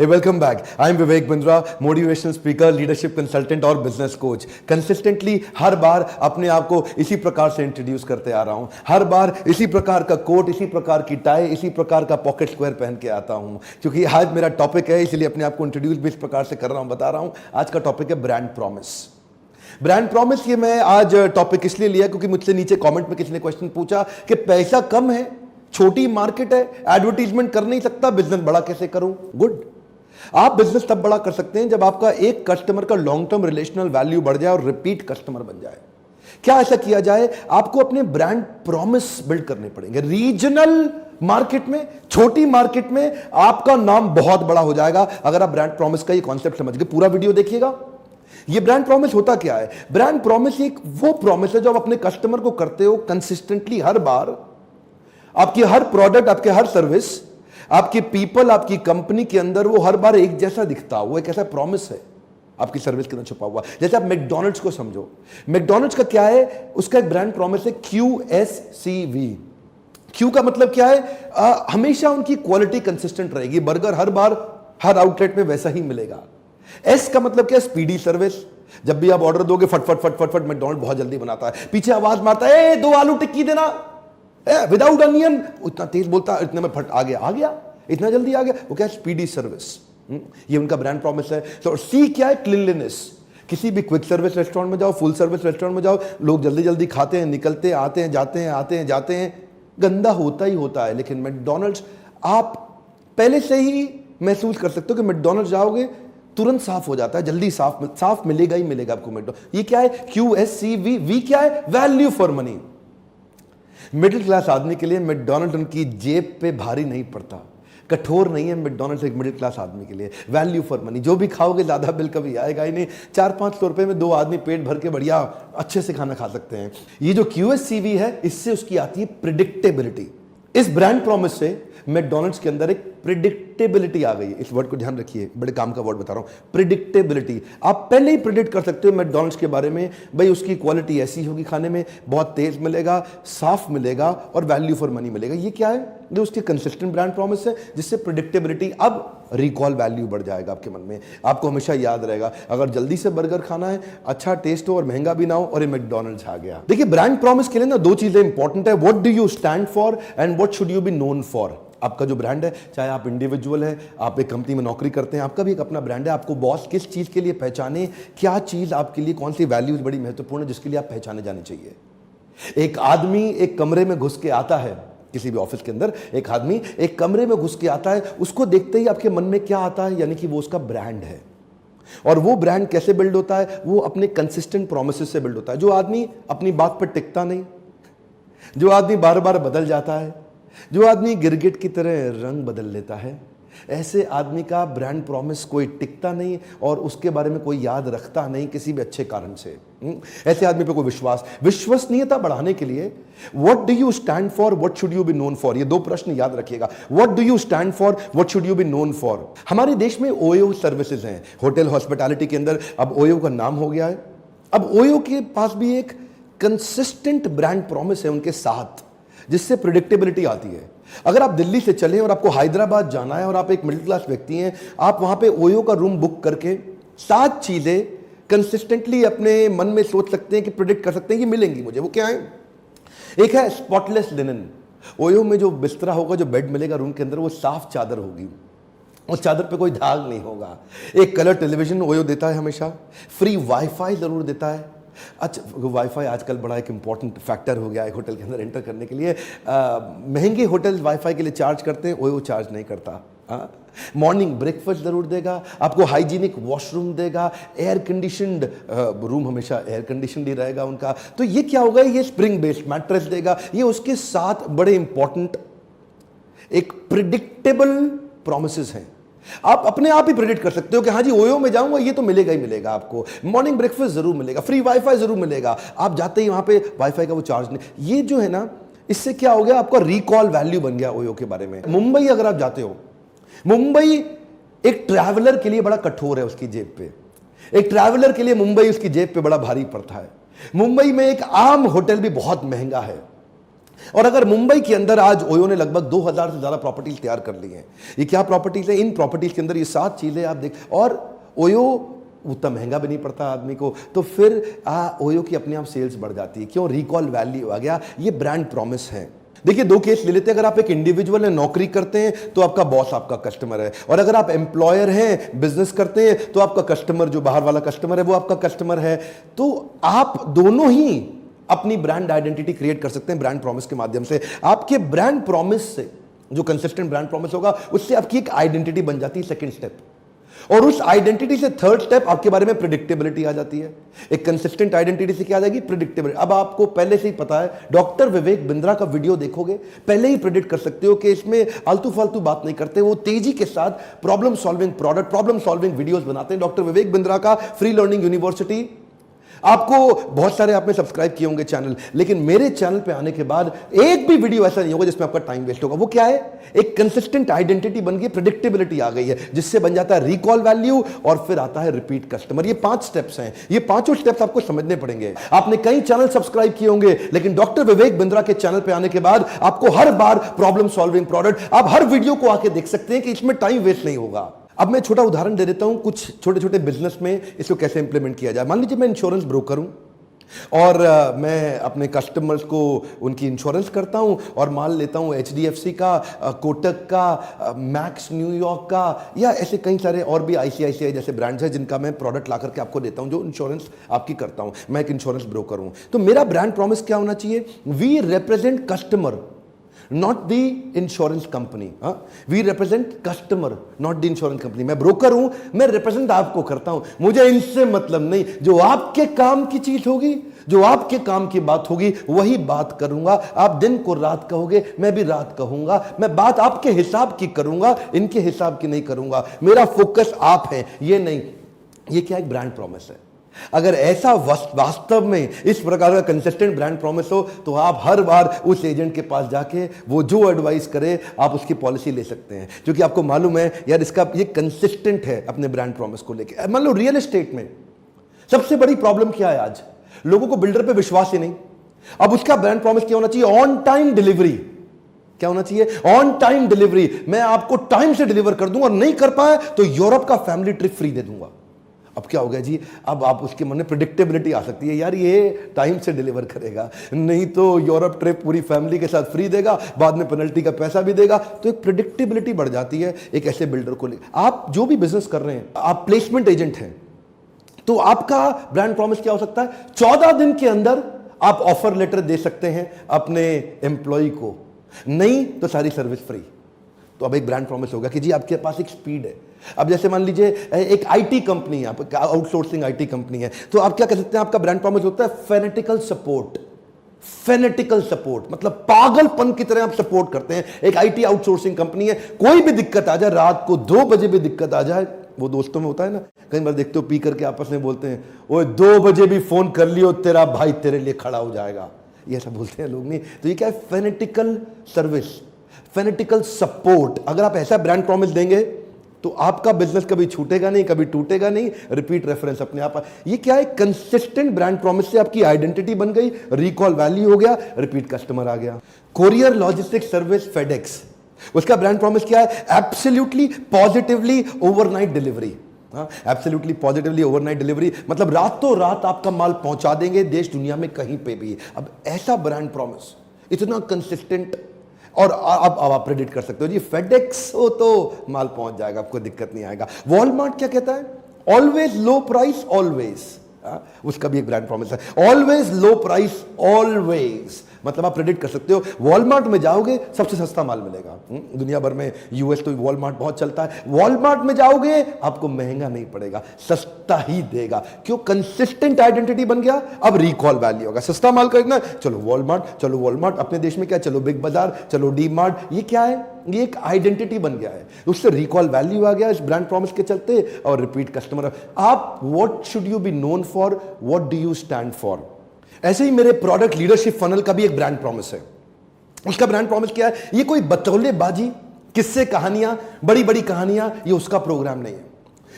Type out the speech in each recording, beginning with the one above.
Welcome back. I am Vivek Bindra, motivational speaker, leadership consultant और business coach. Consistently हर बार अपने आप को इसी प्रकार से इंट्रोड्यूस करते आ रहा हूं। हर बार इसी प्रकार का कोट, इसी प्रकार की टाई, इसी प्रकार का पॉकेट स्क्वायर पहन के आता हूं, क्योंकि आज मेरा टॉपिक है, इसलिए अपने आप को इंट्रोड्यूस भी इस प्रकार से कर रहा हूं, बता रहा हूं। आज का टॉपिक है ब्रांड प्रॉमिस। ब्रांड प्रॉमिस ये मैं आज टॉपिक इसलिए लिया क्योंकि मुझसे नीचे कमेंट में किसी ने क्वेश्चन पूछा कि पैसा कम है, छोटी मार्केट है, एडवर्टीजमेंट कर नहीं सकता, बिजनेस बड़ा कैसे करूं। गुड, आप बिजनेस तब बड़ा कर सकते हैं जब आपका एक कस्टमर का लॉन्ग टर्म रिलेशनल वैल्यू बढ़ जाए और रिपीट कस्टमर बन जाए। क्या ऐसा किया जाए? आपको अपने ब्रांड प्रॉमिस बिल्ड करने पड़ेंगे। रीजनल मार्केट में, छोटी मार्केट में आपका नाम बहुत बड़ा हो जाएगा अगर आप ब्रांड प्रॉमिस का ये कॉन्सेप्ट समझ गए। पूरा वीडियो देखिएगा। ये ब्रांड प्रॉमिस होता क्या है? ब्रांड प्रॉमिस एक वो प्रॉमिस है जो आप अपने कस्टमर को करते हो कंसिस्टेंटली। हर बार आपकी हर प्रोडक्ट, आपके हर सर्विस, आपके पीपल, आपकी कंपनी के अंदर वो हर बार एक जैसा दिखता हो। वो एक ऐसा प्रॉमिस है आपकी सर्विस के अंदर छुपा हुआ। जैसे आप मैकडॉनल्ड्स को समझो। मैकडॉनल्ड्स का क्या है? उसका एक ब्रांड प्रॉमिस है QSCV। क्यू का मतलब क्या है? हमेशा उनकी क्वालिटी कंसिस्टेंट रहेगी। बर्गर हर बार हर आउटलेट में वैसा ही मिलेगा। एस का मतलब क्या है? Speedy service. जब भी आप ऑर्डर दोगे फट फट फट फट फट मैकडॉनल्ड बहुत जल्दी बनाता है। पीछे आवाज मारता है, 2 आलू टिक्की देना विदाउट अनियन। इतना तेज बोलता है, इतने में फट आ गया, इतना जल्दी आ गया। वो क्या है? Speedy service. ये उनका ब्रांड प्रॉमिस है। तो सी क्या है? क्लीनलीनेस। किसी भी क्विक सर्विस रेस्टोरेंट में जाओ, फुल सर्विस रेस्टोरेंट में जाओ, लोग जल्दी जल्दी खाते हैं, निकलते हैं, आते हैं, जाते हैं, आते हैं, जाते हैं, गंदा होता ही होता है। लेकिन मैकडॉनल्ड्स आप पहले से ही महसूस कर सकते हो कि मैकडॉनल्ड्स जाओगे तुरंत साफ हो जाता है, जल्दी साफ मिलेगा ही मिलेगा आपको मैकडॉनल्ड्स। ये क्या है? QSCV। वी क्या है? Value for money. Middle class आदमी के लिए मैकडॉनल्ड उनकी जेब पे भारी नहीं पड़ता, कठोर नहीं है मैकडॉनल्ड्स एक मिडिल क्लास आदमी के लिए। Value for money. जो भी खाओगे ज्यादा बिल कभी आएगा ही नहीं। 400-500 रुपए में 2 आदमी पेट भर के बढ़िया अच्छे से खाना खा सकते हैं। ये जो QSCV है, इससे उसकी आती है प्रिडिक्टेबिलिटी। इस ब्रांड प्रॉमिस से मैकडॉनल्ड्स के अंदर एक प्रिडिक्टेबिलिटी आ गई है। इस वर्ड को ध्यान रखिए, बड़े काम का वर्ड बता रहा हूं, प्रिडिक्टेबिलिटी। आप पहले ही प्रिडिक्ट कर सकते हो मैकडॉनल्ड्स के बारे में, भाई उसकी क्वालिटी ऐसी होगी, खाने में बहुत तेज मिलेगा, साफ मिलेगा और वैल्यू फॉर मनी मिलेगा। ये क्या है? जो उसकी कंसिस्टेंट ब्रांड प्रॉमिस है, जिससे प्रिडिक्टेबिलिटी। अब रिकॉल वैल्यू बढ़ जाएगा आपके मन में। आपको हमेशा याद रहेगा, अगर जल्दी से बर्गर खाना है, अच्छा टेस्ट हो और महंगा भी ना हो, और ये मैकडॉनल्ड्स आ गया। देखिए, ब्रांड प्रॉमिस के लिए ना 2 चीजें इंपॉर्टेंट है। What do you stand for and what should you be known for. आपका जो ब्रांड है, चाहे आप इंडिविजुअल है, आप एक कंपनी में नौकरी करते हैं, आपका भी एक अपना ब्रांड है। आपको बॉस किस चीज के लिए पहचाने, क्या चीज आपके लिए, कौन सी वैल्यूज बड़ी महत्वपूर्ण है जिसके लिए आप पहचाने जानी चाहिए। एक आदमी एक कमरे में घुस के आता है, किसी भी ऑफिस के अंदर एक आदमी एक कमरे में घुस के आता है, उसको देखते ही आपके मन में क्या आता है? यानी कि वो उसका ब्रांड है। और वो ब्रांड कैसे बिल्ड होता है? वो अपने कंसिस्टेंट प्रोमिसेस से बिल्ड होता है। जो आदमी अपनी बात पर टिकता नहीं, जो आदमी बार बार बदल जाता है, जो आदमी गिरगिट की तरह रंग बदल लेता है, ऐसे आदमी का ब्रांड प्रॉमिस कोई टिकता नहीं और उसके बारे में कोई याद रखता नहीं किसी भी अच्छे कारण से। ऐसे आदमी पे कोई विश्वसनीयता बढ़ाने के लिए what do you stand for, what should you be known for, ये 2 प्रश्न याद रखिएगा। What do you stand for, what should you be known for. हमारे देश में OYO सर्विसेज हैं, होटल हॉस्पिटैलिटी के अंदर अब OYO का नाम हो गया है। अब OYO के पास भी एक कंसिस्टेंट ब्रांड प्रॉमिस है उनके साथ, जिससे प्रिडिक्टेबिलिटी आती है। अगर आप दिल्ली से चले और आपको हैदराबाद जाना है और आप एक मिडिल क्लास व्यक्ति हैं, आप वहां पे OYO का रूम बुक करके 7 चीजें कंसिस्टेंटली अपने मन में सोच सकते हैं कि प्रिडिक्ट कर सकते हैं कि मिलेंगी मुझे। वो क्या है? एक है स्पॉटलेस लिनन। OYO में जो बिस्तरा होगा, जो बेड मिलेगा रूम के अंदर, वो साफ चादर होगी, उस चादर पे कोई दाग नहीं होगा। एक कलर टेलीविजन OYO देता है हमेशा। फ्री वाईफाई जरूर देता है। अच्छा, वाईफाई आजकल बड़ा एक इंपॉर्टेंट फैक्टर हो गया है होटल के अंदर एंटर करने के लिए। महंगे होटल वाईफाई के लिए चार्ज करते हैं, OYO चार्ज नहीं करता। मॉर्निंग ब्रेकफास्ट जरूर देगा, आपको हाइजीनिक वॉशरूम देगा, एयर कंडीशनड रूम हमेशा एयर कंडीशनड ही रहेगा उनका। तो ये क्या होगा? ये स्प्रिंग बेस्ड मैट्रेस देगा। ये उसके साथ बड़े इंपॉर्टेंट एक प्रिडिक्टेबल प्रॉमिसेस हैं। आप अपने आप ही प्रेडिक्ट कर सकते हो कि हाँ जी, OYO में जाऊंगा, ये तो मिलेगा ही मिलेगा। आपको मॉर्निंग ब्रेकफास्ट जरूर मिलेगा, फ्री वाईफाई जरूर मिलेगा। आप जाते ही वहां पे वाईफाई का वो चार्ज नहीं। ये जो है ना, इससे क्या हो गया? आपका रिकॉल वैल्यू बन गया OYO के बारे में। मुंबई अगर आप जाते हो, मुंबई एक ट्रैवलर के लिए बड़ा कठोर है उसकी जेब पे। एक ट्रैवलर के लिए मुंबई उसकी जेब पे बड़ा भारी पड़ता है। मुंबई में एक आम होटल भी बहुत महंगा है। और अगर मुंबई के अंदर आज ओयो ने लगभग 2000 से ज्यादा प्रॉपर्टीज तैयार कर ली हैं, ये क्या प्रॉपर्टीज है? इन प्रॉपर्टीज के अंदर ये 7 चीजें आप देख, और ओयो उतना महंगा भी नहीं पड़ता आदमी को, तो फिर ओयो की अपने आप सेल्स बढ़ जाती है। क्यों? रिकॉल वैल्यू आ गया, ये ब्रांड प्रॉमिस है। देखिए 2 केस ले लेते हैं। अगर आप एक इंडिविजुअल है, नौकरी करते हैं, तो आपका बॉस आपका कस्टमर है, और अगर आप एम्प्लॉयर हैं, बिजनेस करते हैं, तो आपका कस्टमर, जो बाहर वाला कस्टमर है, वो आपका कस्टमर है। तो आप दोनों ही अपनी ब्रांड आइडेंटिटी क्रिएट कर सकते हैं ब्रांड प्रॉमिस के माध्यम से। आपके ब्रांड प्रॉमिस से, जो कंसिस्टेंट ब्रांड प्रॉमिस होगा, उससे आपकी एक आइडेंटिटी बन जाती है, सेकंड स्टेप। और उस आइडेंटिटी से थर्ड स्टेप, आपके बारे में प्रिडिक्टेबिलिटी आ जाती है। एक कंसिस्टेंट आइडेंटिटी से क्या आ जाएगी? प्रिडिक्टेबिलिटी। अब आपको पहले से ही पता है, डॉक्टर विवेक बिंद्रा का वीडियो देखोगे, पहले ही प्रिडिक्ट कर सकते हो कि इसमें आलतू फालतू बात नहीं करते, वो तेजी के साथ problem solving product, problem solving videos बनाते हैं। डॉक्टर विवेक बिंद्रा का फ्री लर्निंग यूनिवर्सिटी, आपको बहुत सारे आपने सब्सक्राइब किए होंगे चैनल, लेकिन मेरे चैनल पे आने के बाद एक भी वीडियो ऐसा नहीं होगा जिसमें आपका टाइम वेस्ट होगा। वो क्या है? एक कंसिस्टेंट आइडेंटिटी बन गई, प्रेडिक्टेबिलिटी आ गई है, जिससे बन जाता है रिकॉल वैल्यू, और फिर आता है रिपीट कस्टमर। ये 5 स्टेप्स हैं, ये पांचों स्टेप्स आपको समझने पड़ेंगे। आपने कई चैनल सब्सक्राइब किए होंगे, लेकिन डॉक्टर विवेक बिंद्रा के चैनल पे आने के बाद आपको हर बार प्रॉब्लम सॉल्विंग प्रोडक्ट, आप हर वीडियो को आके देख सकते हैं कि इसमें टाइम वेस्ट नहीं होगा। अब मैं छोटा उदाहरण दे देता हूं, कुछ छोटे छोटे बिजनेस में इसको कैसे इंप्लीमेंट किया जाए। मान लीजिए मैं इंश्योरेंस ब्रोकर हूं, और मैं अपने कस्टमर्स को उनकी इंश्योरेंस करता हूं, और मान लेता हूं HDFC का, कोटक का, मैक्स न्यूयॉर्क का, या ऐसे कई सारे और भी ICICI जैसे ब्रांड्स हैं जिनका मैं प्रोडक्ट ला करके आपको देता हूं, जो इंश्योरेंस आपकी करता हूं। मैं एक इंश्योरेंस ब्रोकर हूं, तो मेरा ब्रांड प्रॉमिस क्या होना चाहिए? We represent customer, not the insurance company. We represent customer, not the insurance company. मैं ब्रोकर हूं, मैं रिप्रेजेंट आपको करता हूं, मुझे इनसे मतलब नहीं। जो आपके काम की चीज होगी, जो आपके काम की बात होगी, वही बात करूंगा। आप दिन को रात कहोगे, मैं भी रात कहूंगा। मैं बात आपके हिसाब की करूंगा, इनके हिसाब की नहीं करूंगा। मेरा फोकस आप है, ये नहीं। ये क्या एक ब्रांड प्रॉमिस है। अगर ऐसा वास्तव में इस प्रकार का कंसिस्टेंट ब्रांड प्रॉमिस हो, तो आप हर बार उस एजेंट के पास जाके वो जो एडवाइस करे, आप उसकी पॉलिसी ले सकते हैं, क्योंकि आपको मालूम है यार इसका ये कंसिस्टेंट है अपने ब्रांड प्रॉमिस को लेके। मान लो रियल एस्टेट में सबसे बड़ी प्रॉब्लम क्या है आज? लोगों को बिल्डर पे विश्वास ही नहीं। अब उसका ब्रांड प्रॉमिस क्या होना चाहिए? On time delivery. क्या होना चाहिए? On time delivery. मैं आपको टाइम से डिलीवर कर दूंगा, और नहीं कर पाए तो यूरोप का फैमिली ट्रिप फ्री दे दूंगा। अब क्या हो गया जी? अब आप उसके मन में प्रेडिक्टेबिलिटी आ सकती है, यार ये टाइम से डिलीवर करेगा, नहीं तो यूरोप ट्रिप पूरी फैमिली के साथ फ्री देगा, बाद में पेनल्टी का पैसा भी देगा। तो एक प्रेडिक्टेबिलिटी बढ़ जाती है एक ऐसे बिल्डर को लेकर। आप जो भी बिजनेस कर रहे हैं, आप प्लेसमेंट एजेंट हैं, तो आपका ब्रांड प्रॉमिस क्या हो सकता है? 14 दिन के अंदर आप ऑफर लेटर दे सकते हैं अपने एम्प्लॉय को, नहीं तो सारी सर्विस फ्री। तो अब एक ब्रांड प्रॉमिस होगा कि जी आपके पास एक स्पीड है। अब जैसे मान लीजिए एक आईटी कंपनी है, आप आउटसोर्सिंग आईटी कंपनी है, तो आप क्या कर सकते हैं? आपका ब्रांड प्रॉमिस होता है फेनेटिकल सपोर्ट। फेनेटिकल सपोर्ट मतलब पागलपन की तरह आप सपोर्ट करते हैं। एक आईटी आउटसोर्सिंग कंपनी है, कोई भी दिक्कत आ जाए, रात को 2 बजे भी दिक्कत आ जाए, वो दोस्तों में होता है ना, कई बार देखते हो पी करके आपस में बोलते हैं, ओए 2 बजे भी फोन कर लियो, तेरा भाई तेरे लिए खड़ा हो जाएगा, ये ऐसा बोलते हैं लोग। नहीं तो ये क्या है? फेनेटिकल सर्विस, फेनेटिकल सपोर्ट। अगर आप ऐसा ब्रांड प्रॉमिस देंगे तो आपका बिजनेस कभी छूटेगा नहीं, कभी टूटेगा नहीं। रिपीट रेफरेंस अपने आप। ये क्या है? कंसिस्टेंट ब्रांड प्रॉमिस से आपकी आइडेंटिटी बन गई, रिकॉल वैल्यू हो गया, रिपीट कस्टमर आ गया। कोरियर लॉजिस्टिक्स सर्विस फेडेक्स, उसका ब्रांड प्रॉमिस क्या है? Absolutely positively overnight delivery. Absolutely positively overnight delivery मतलब रातों रात आपका माल पहुंचा देंगे देश दुनिया में कहीं पे भी। अब ऐसा ब्रांड प्रॉमिस इतना कंसिस्टेंट, और अब आप प्रेडिक्ट कर सकते हो जी फेडेक्स हो तो माल पहुंच जाएगा, आपको दिक्कत नहीं आएगा। वॉलमार्ट क्या कहता है? ऑलवेज लो प्राइस ऑलवेज। उसका भी एक ब्रांड प्रॉमिस है, ऑलवेज लो प्राइस ऑलवेज। मतलब आप प्रेडिक्ट कर सकते हो, वॉलमार्ट में जाओगे सबसे सस्ता माल मिलेगा। दुनिया भर में यूएस तो वॉलमार्ट बहुत चलता है, वॉलमार्ट में जाओगे आपको महंगा नहीं पड़ेगा, सस्ता ही देगा। क्यों? कंसिस्टेंट आइडेंटिटी बन गया। अब रिकॉल वैल्यू होगा। सस्ता माल खरीदना, चलो वॉलमार्ट, चलो वॉलमार्ट। अपने देश में क्या? चलो बिग बाजार, चलो डी मार्ट। ये क्या है? ये एक आइडेंटिटी बन गया है, उससे रिकॉल वैल्यू आ गया इस ब्रांड प्रॉमिस के चलते, और रिपीट कस्टमर। आप what should you be known for, what do you stand for. ऐसे ही मेरे प्रोडक्ट लीडरशिप फनल का भी एक ब्रांड प्रॉमिस है। उसका ब्रांड प्रॉमिस क्या है? ये कोई बतौलेबाजी, किस्से कहानियां, बड़ी बड़ी कहानियां, ये उसका प्रोग्राम नहीं है।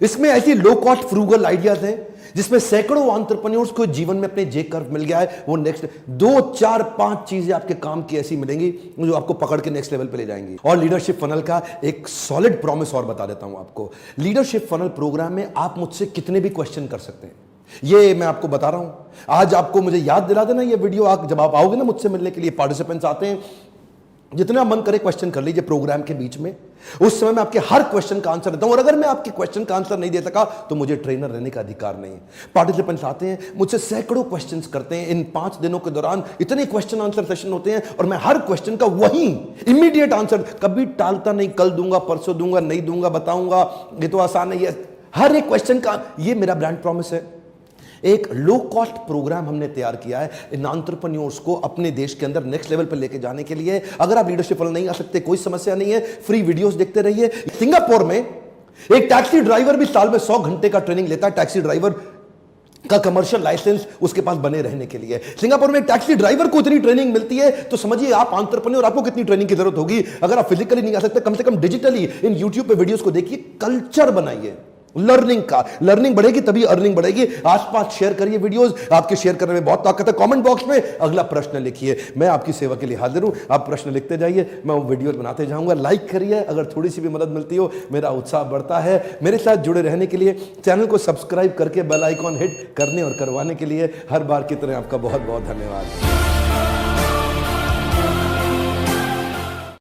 इसमें ऐसी लो कॉस्ट फ्रूगल आइडियाज हैं जिसमें सैकड़ों एंटरप्रेन्योर्स को जीवन में अपने जे कर्व मिल गया है। वो नेक्स्ट 2 4 5 चीजें आपके काम की ऐसी मिलेंगी जो आपको पकड़ के नेक्स्ट लेवल पे ले जाएंगी। और लीडरशिप फनल का एक सॉलिड प्रॉमिस और बता देता हूं आपको। लीडरशिप फनल प्रोग्राम में आप मुझसे कितने भी क्वेश्चन कर सकते हैं, ये मैं आपको बता रहा हूं। आज आपको मुझे याद दिला देना ये वीडियो, जब आप आओगे ना मुझसे मिलने के लिए, पार्टिसिपेंट्स आते हैं, जितना मन करे क्वेश्चन कर लीजिए प्रोग्राम के बीच में। उस समय मैं आपके हर क्वेश्चन का आंसर देता हूं, और अगर मैं आपके क्वेश्चन का आंसर नहीं दे सका तो मुझे ट्रेनर रहने का अधिकार नहीं है। पार्टिसिपेंट्स आते हैं मुझसे सैकड़ों क्वेश्चंस करते हैं। इन 5 दिनों के दौरान इतने क्वेश्चन आंसर सेशन होते हैं और मैं हर क्वेश्चन का वही इमीडिएट आंसर कभी टालता नहीं, कल दूंगा, परसों दूंगा, नहीं दूंगा, बताऊंगा, ये तो आसान है। हर एक क्वेश्चन का, ये मेरा ब्रांड प्रॉमिस है। एक लो कॉस्ट प्रोग्राम हमने तैयार किया है इन एंटरप्रेन्योर्स को अपने देश के अंदर नेक्स्ट लेवल पर लेके जाने के लिए। अगर आप लीडरशिप फनल नहीं आ सकते, कोई समस्या नहीं है, फ्री वीडियोस देखते रहिए। सिंगापुर में एक टैक्सी ड्राइवर भी साल में 100 घंटे का ट्रेनिंग लेता है, टैक्सी ड्राइवर का कमर्शियल लाइसेंस उसके पास बने रहने के लिए। सिंगापुर में एक टैक्सी ड्राइवर को इतनी ट्रेनिंग मिलती है, तो समझिए आप एंटरप्रेन्योर, आपको कितनी ट्रेनिंग की जरूरत होगी। अगर आप फिजिकली नहीं आ सकते, कम से कम डिजिटली इन यूट्यूब पे वीडियोस को देखिए, कल्चर बनाइए लर्निंग का। लर्निंग बढ़ेगी तभी अर्निंग बढ़ेगी। आसपास शेयर करिए वीडियोस, आपके शेयर करने में बहुत ताकत है। कमेंट बॉक्स में अगला प्रश्न लिखिए, मैं आपकी सेवा के लिए हाजिर हूं। आप प्रश्न लिखते जाइए, मैं वो वीडियो बनाते जाऊंगा। लाइक करिए, अगर थोड़ी सी भी मदद मिलती हो मेरा उत्साह बढ़ता है। मेरे साथ जुड़े रहने के लिए चैनल को सब्सक्राइब करके बेल आइकॉन हिट करने और करवाने के लिए हर बार की तरह आपका बहुत बहुत धन्यवाद।